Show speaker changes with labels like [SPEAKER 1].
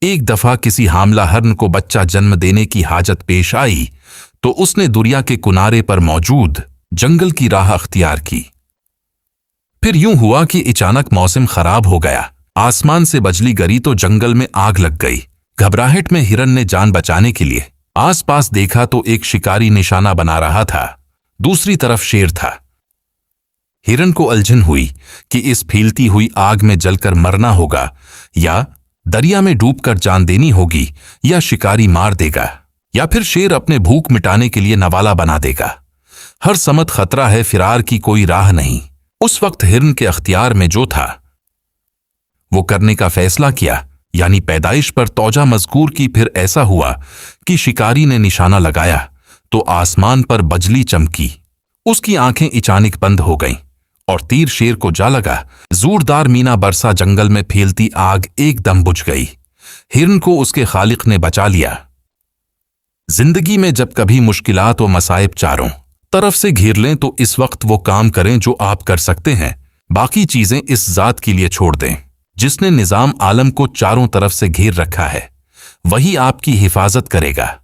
[SPEAKER 1] एक दफा किसी हामला हरन को बच्चा जन्म देने की हाजत पेश आई तो उसने दुनिया के किनारे पर मौजूद जंगल की राह अख्तियार की। फिर यूं हुआ कि अचानक मौसम खराब हो गया। आसमान से बिजली गिरी तो जंगल में आग लग गई। घबराहट में हिरन ने जान बचाने के लिए आसपास देखा तो एक शिकारी निशाना बना रहा था। दूसरी तरफ शेर था। हिरन को उलझन हुई कि इस फैलती हुई आग में जलकर मरना होगा या दरिया में डूबकर जान देनी होगी, या शिकारी मार देगा या फिर शेर अपने भूख मिटाने के लिए नवाला बना देगा। हर समत खतरा है, फिरार की कोई राह नहीं। उस वक्त हिरन के अख्तियार में जो था वो करने का फैसला किया, यानी पैदाइश पर तौजा मजकूर की। फिर ऐसा हुआ कि शिकारी ने निशाना लगाया तो आसमान पर बिजली चमकी। उसकी आंखें अचानक बंद हो गईं और तीर शेर को जा लगा। जोरदार मीना बरसा, जंगल में फैलती आग एकदम बुझ गई। हिरन को उसके खालिक ने बचा लिया। जिंदगी में जब कभी मुश्किलात व मसाइब चारों तरफ से घेर लें तो इस वक्त वो काम करें जो आप कर सकते हैं। बाकी चीजें इस जात के लिए छोड़ दें जिसने निजाम आलम को चारों तरफ से घेर रखा है। वही आपकी हिफाजत करेगा।